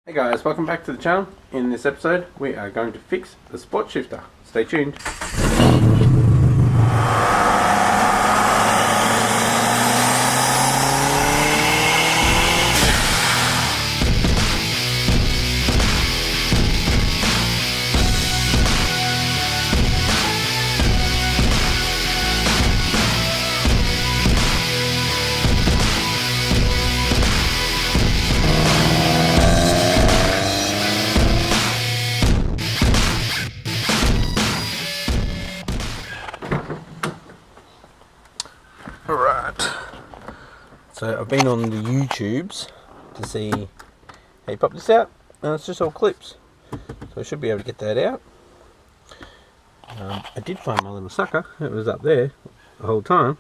Hey guys, welcome back to the channel. In this episode we are going to fix the sport shifter. Stay tuned. Alright, so I've been on the YouTubes to see how you pop this out, and it's just all clips, so I should be able to get that out. I did find my little sucker, it was up there the whole time,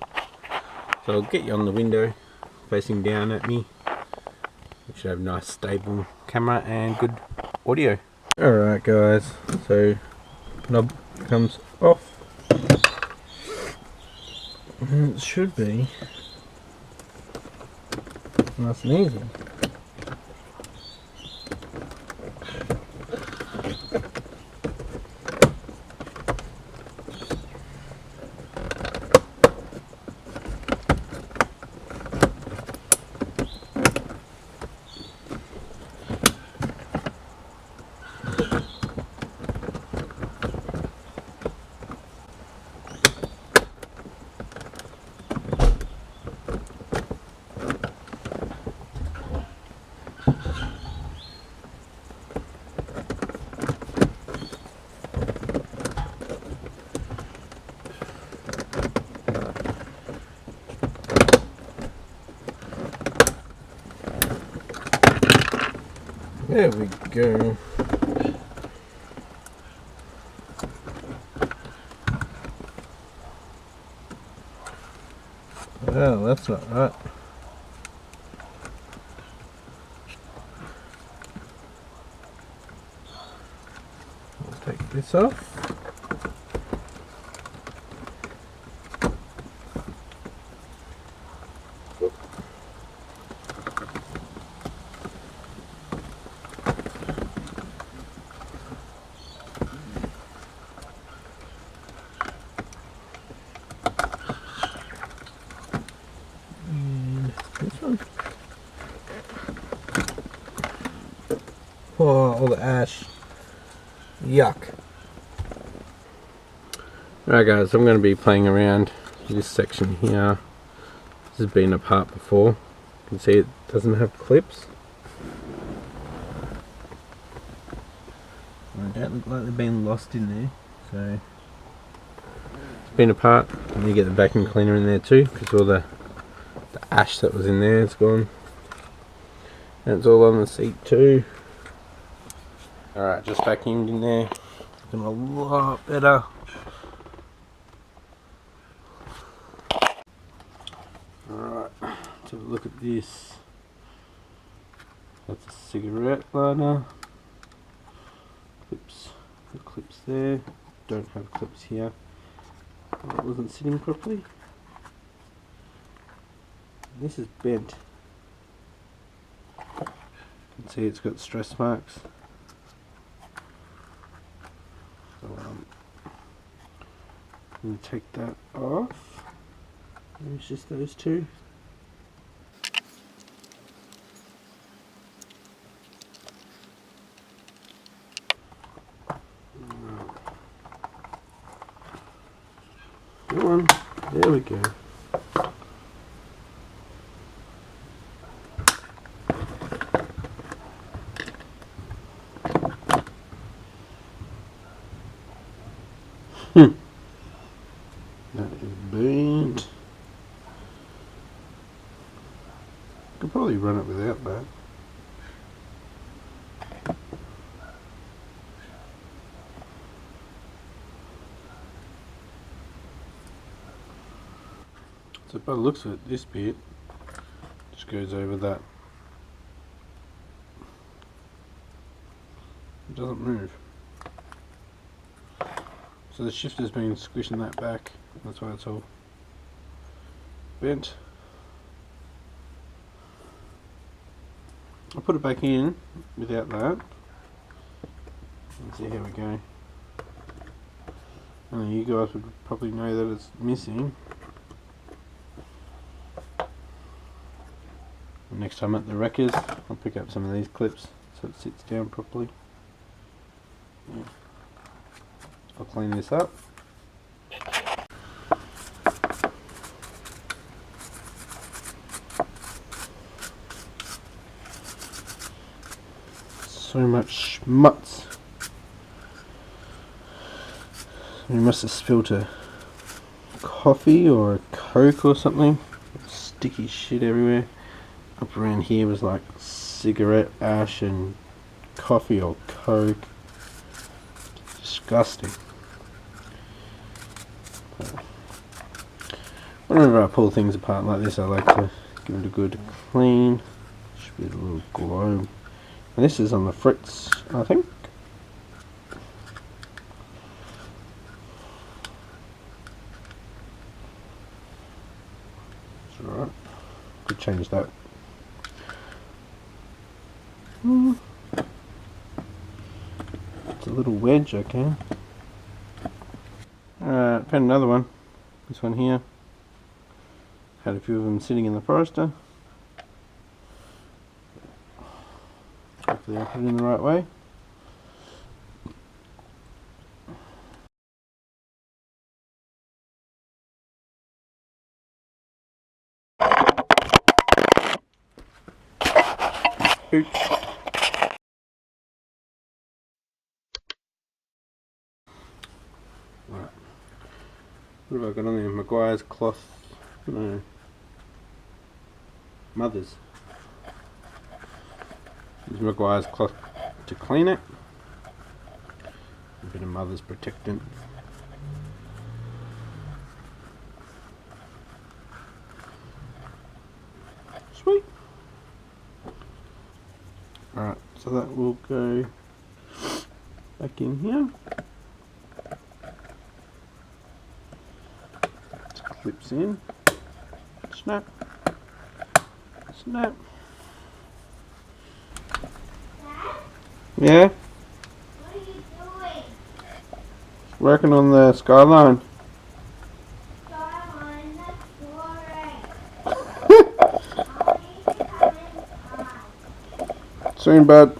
so I'll get you on the window facing down at me. You should have a nice stable camera and good audio. Alright guys, so knob comes off. And it should be nice and easy. There we go. Well, that's not right. I'll take this off. Oh, all the ash. Yuck. Alright guys, I'm going to be playing around this section here. This has been apart before. You can see it doesn't have clips. They don't look like they've been lost in there. So it's been apart. And you get the vacuum cleaner in there too, because all the ash that was in there is gone. And it's all on the seat too. Alright, just vacuumed in there. Looking a lot better. Alright, let's have a look at this. That's a cigarette lighter. Clips. The clips there. Don't have clips here. It wasn't sitting properly. This is bent. You can see it's got stress marks. So I'm going to take that off. There's just those two. Come on, there we go. That is bent. Could probably run it without that. So by the looks of it, this bit just goes over that. It doesn't move. So the shifter's been squishing that back, that's why it's all bent. I'll put it back in without that. Let's see how we go. Only you guys would probably know that it's missing. Next time at the wreckers, I'll pick up some of these clips so it sits down properly. Yeah. I'll clean this up. So much schmutz. We must have spilt a coffee or a Coke or something. Sticky shit everywhere. Up around here was like cigarette ash and coffee or Coke. Disgusting. Whenever I pull things apart like this, I like to give it a good clean. Should be a little globe. And this is on the frets, I think. It's alright. Could change that. It's a little wedge, I can. Alright, found another one. This one here. Had a few of them sitting in the Forester. Hopefully I put it in the right way. Oops. Right. What have I got on there? Maguire's cloth. No. Mother's. Use Maguire's cloth to clean it. A bit of Mother's protectant. Sweet. Alright, so that will go back in here. Clips in. Snap. Snap. Yeah? What are you doing? Working on the Skyline. Skyline, that's boring. I need to come inside. Soon, bud.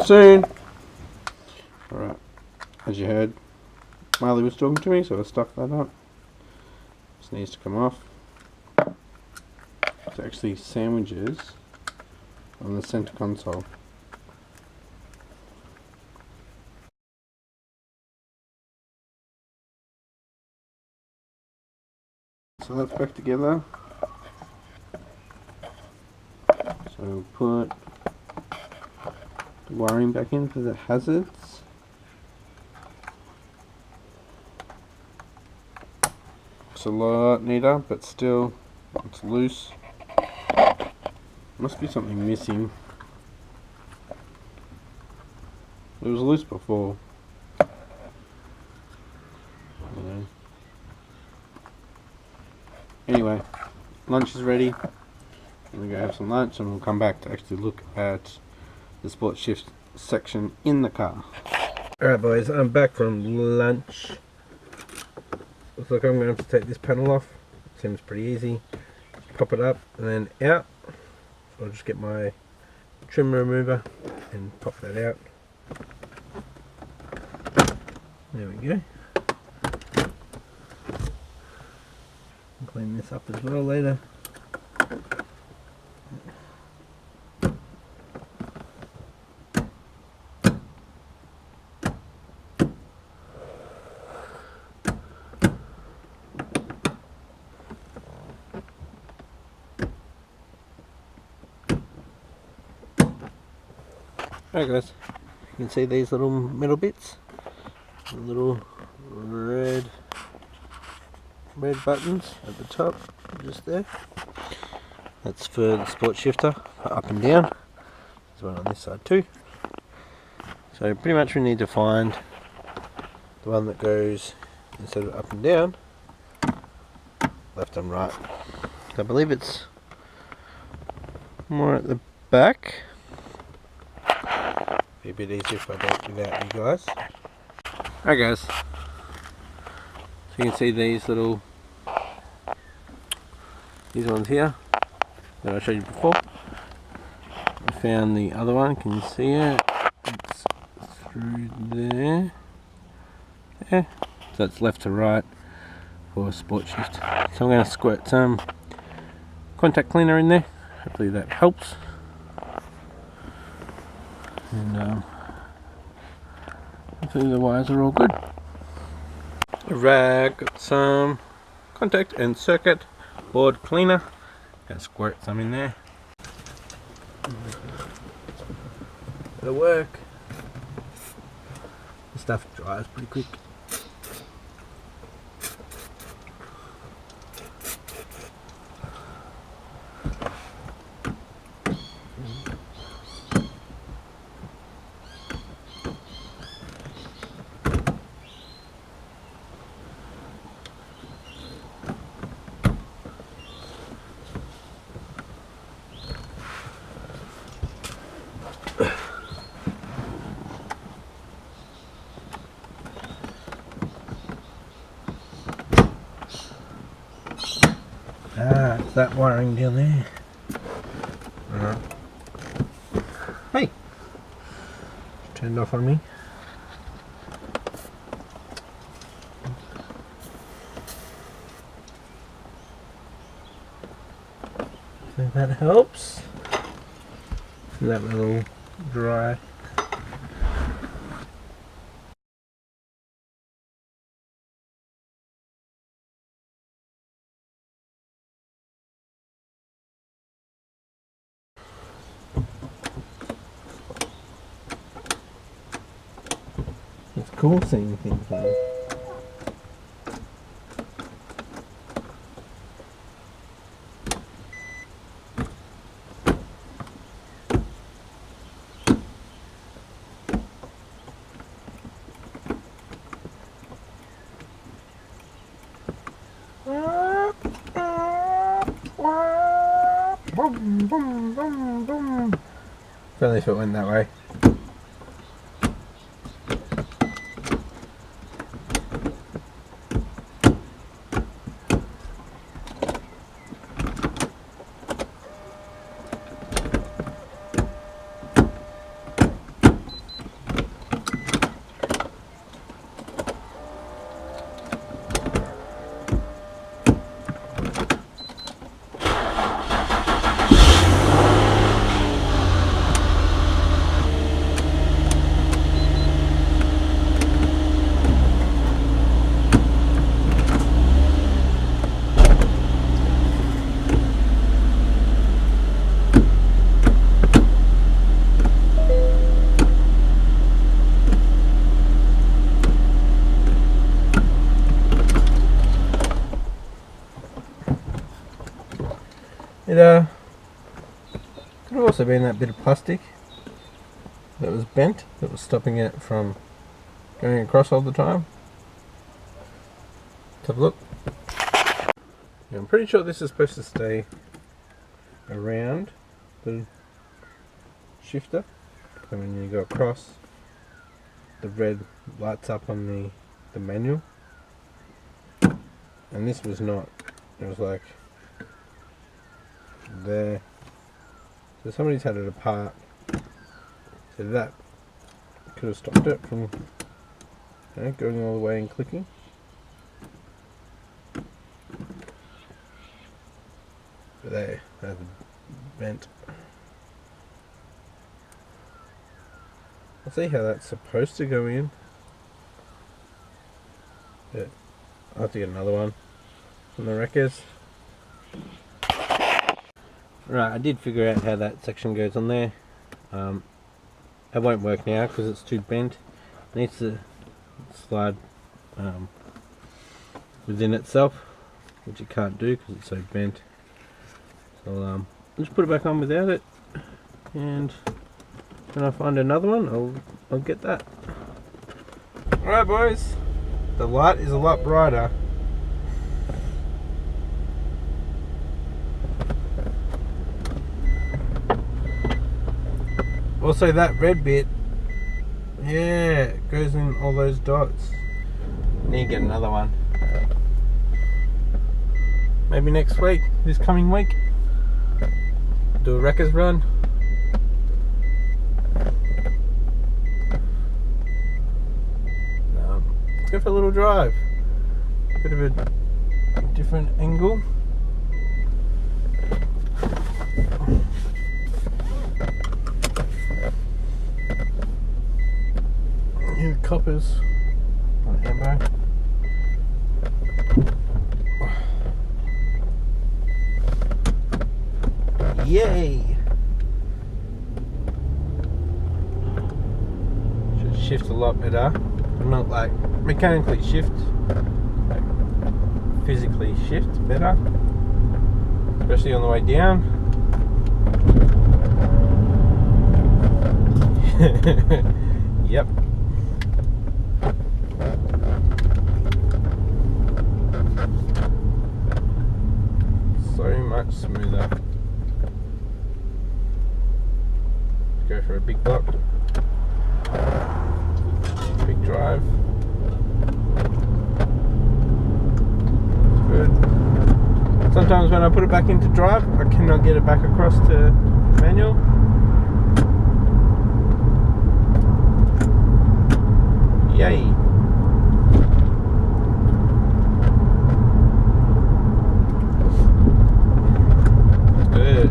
Soon. Alright. As you heard, Marley was talking to me, so I stuck that up. This needs to come off. It's actually sandwiches on the center console. So that's back together. So we'll put the wiring back in for the hazards. It's a lot neater, but still it's loose. Must be something missing. It was loose before. I don't know. Anyway, lunch is ready. I'm gonna go have some lunch and we'll come back to actually look at the sport shift section in the car. Alright boys, I'm back from lunch. Looks like I'm going to have to take this panel off. Seems pretty easy. Pop it up and then out. I'll just get my trim remover and pop that out. There we go. Clean this up as well later. Alright guys, you can see these little metal bits, the little red buttons at the top, just there. That's for the sport shifter, for up and down. There's one on this side too. So pretty much we need to find the one that goes, instead of up and down, left and right. I believe it's more at the back. Be a bit easier if I do it without you guys. Alright guys, so you can see these ones here that I showed you before. I found the other one, can you see it? It's through there. Yeah, so it's left to right for a sport shift. So I'm going to squirt some contact cleaner in there, hopefully that helps. And hopefully the wires are all good. Alright, got some contact and circuit board cleaner. Gonna squirt some in there. It'll work. The stuff dries pretty quick. Ah, it's that wiring down there. Hey! Turned off on me. So that helps. That little dry. It's cool seeing things like that. Boom, boom, boom, boom. Only if it went that way. It could have also been that bit of plastic that was bent that was stopping it from going across all the time. Let's have a look. Now, I'm pretty sure this is supposed to stay around the shifter, so when you go across, the red lights up on the manual, and this was not. It was like there, so somebody's had it apart, so that could have stopped it from going all the way and clicking. But there, that's bent. I'll see how that's supposed to go in, but I'll have to get another one from the wreckers. Right, I did figure out how that section goes on there. It won't work now because it's too bent. It needs to slide within itself, which it can't do because it's so bent. So I'll just put it back on without it, and when I find another one, I'll get that. Alright boys, the light is a lot brighter. Also that red bit, yeah, it goes in all those dots. Need to get another one. Maybe next week, this coming week. Do a wreckers run. Let's go for a little drive. Bit of a different angle. Here, coppers on handbrake. Yay! Should shift a lot better. I'm not like mechanically shift, like physically shift better, especially on the way down. Yep. So much smoother. Go for a big block, big drive. It's good. Sometimes when I put it back into drive, I cannot get it back across to manual. Yay! Good.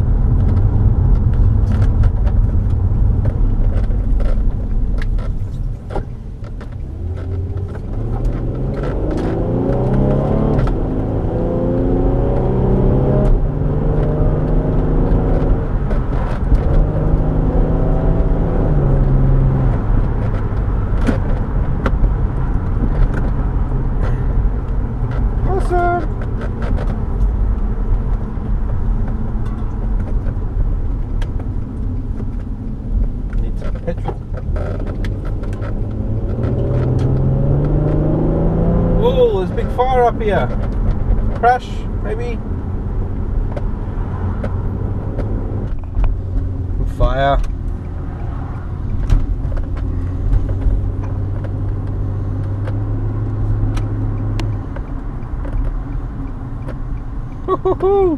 Need some petrol. Whoa, there's a big fire up here. Crash, maybe? Fire. Woohoo!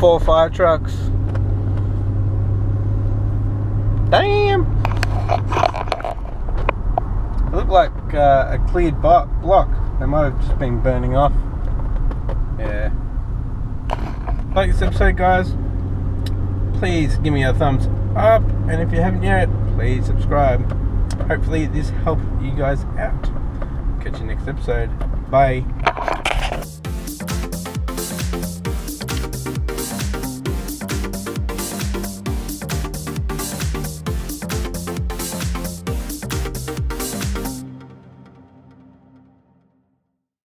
4 fire trucks. Damn! It looked like a cleared block. They might have just been burning off. Yeah. Like this episode, guys, please give me a thumbs up, and if you haven't yet, please subscribe. Hopefully this helped you guys out. Catch you next episode. Bye.